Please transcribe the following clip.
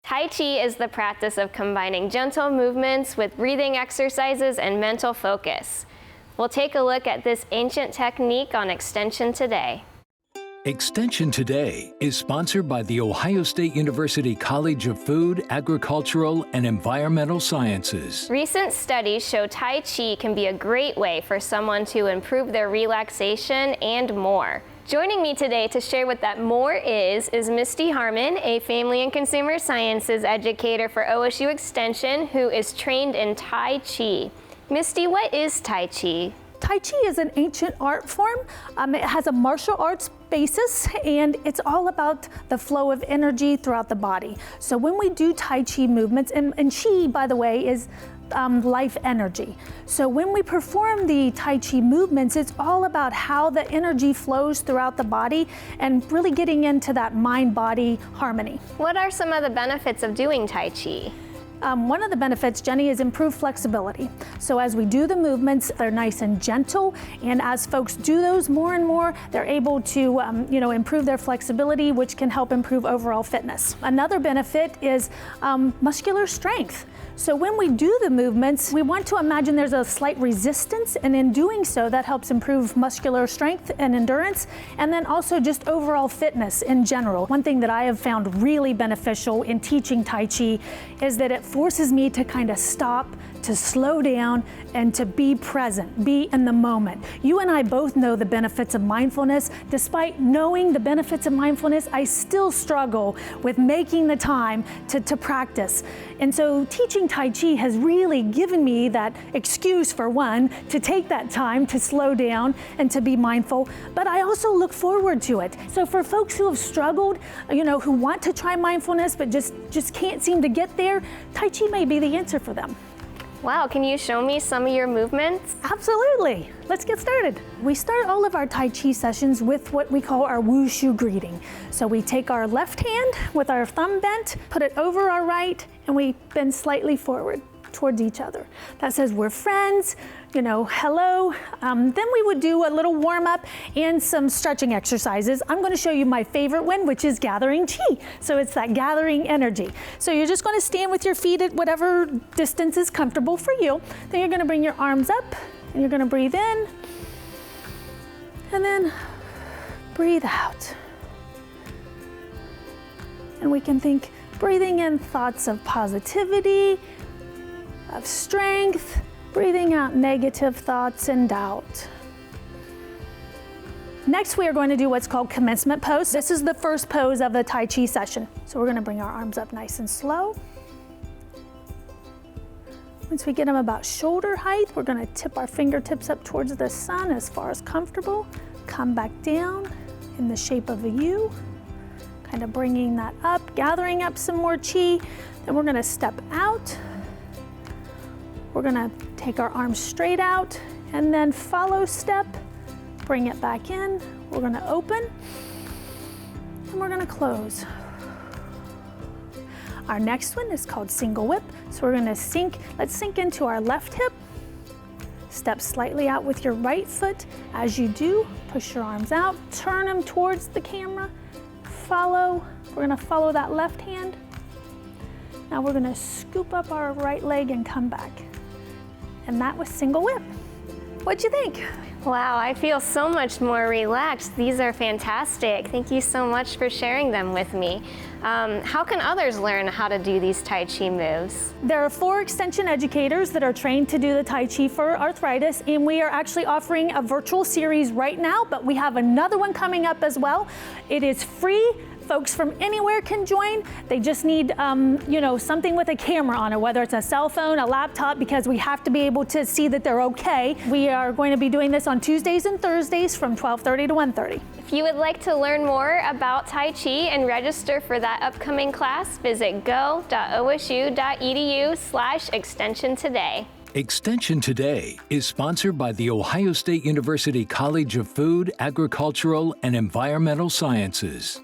Tai Chi is the practice of combining gentle movements with breathing exercises and mental focus. We'll take a look at this ancient technique on Extension Today. Extension Today is sponsored by the Ohio State University College of Food, Agricultural, and Environmental Sciences. Recent studies show Tai Chi can be a great way for someone to improve their relaxation and more. Joining me today to share what that more is Misty Harmon, a Family and Consumer Sciences educator for OSU Extension who is trained in Tai Chi. Misty, what is Tai Chi? Tai Chi is an ancient art form. It has a martial arts basis, and it's all about the flow of energy throughout the body. So when we do Tai Chi movements, and Chi, by the way, is life energy. So when we perform the Tai Chi movements, it's all about how the energy flows throughout the body and really getting into that mind-body harmony. What are some of the benefits of doing Tai Chi? One of the benefits, Jenny, is improved flexibility. So as we do the movements, they're nice and gentle, and as folks do those more and more, they're able to improve their flexibility, which can help improve overall fitness. Another benefit is muscular strength. So when we do the movements, we want to imagine there's a slight resistance, and in doing so, that helps improve muscular strength and endurance, and then also just overall fitness in general. One thing that I have found really beneficial in teaching Tai Chi is that it forces me to kind of stop, to slow down, and to be present, be in the moment. You and I both know the benefits of mindfulness. Despite knowing the benefits of mindfulness, I still struggle with making the time to practice. And so teaching Tai Chi has really given me that excuse, for one, to take that time to slow down and to be mindful, but I also look forward to it. So for folks who have struggled, who want to try mindfulness but just can't seem to get there, Tai Chi may be the answer for them. Wow, can you show me some of your movements? Absolutely. Let's get started. We start all of our Tai Chi sessions with what we call our wushu greeting. So we take our left hand with our thumb bent, put it over our right, and we bend slightly forward towards each other. That says we're friends, hello. Then we would do a little warm up and some stretching exercises. I'm going to show you my favorite one, which is gathering chi. So it's that gathering energy. So you're just going to stand with your feet at whatever distance is comfortable for you. Then you're going to bring your arms up and you're going to breathe in and then breathe out. And we can think breathing in thoughts of positivity, of strength, breathing out negative thoughts and doubt. Next, we are going to do what's called commencement pose. This is the first pose of the Tai Chi session. So we're going to bring our arms up nice and slow. Once we get them about shoulder height, we're going to tip our fingertips up towards the sun as far as comfortable. Come back down in the shape of a U, kind of bringing that up, gathering up some more chi. Then we're going to step out. We're gonna take our arms straight out and then follow step, bring it back in. We're gonna open and we're gonna close. Our next one is called single whip. So we're gonna let's sink into our left hip. Step slightly out with your right foot. As you do, push your arms out, turn them towards the camera, follow. We're gonna follow that left hand. Now we're gonna scoop up our right leg and come back. And that was single whip. What'd you think? Wow, I feel so much more relaxed. These are fantastic. Thank you so much for sharing them with me. How can others learn how to do these Tai Chi moves? There are 4 extension educators that are trained to do the Tai Chi for arthritis, and we are actually offering a virtual series right now, but we have another one coming up as well. It is free. Folks from anywhere can join. They just need, something with a camera on it, whether it's a cell phone, a laptop, because we have to be able to see that they're okay. We are going to be doing this on Tuesdays and Thursdays from 12:30 to 1:30. If you would like to learn more about Tai Chi and register for that upcoming class, visit go.osu.edu/extension today. Extension Today is sponsored by the Ohio State University College of Food, Agricultural, and Environmental Sciences.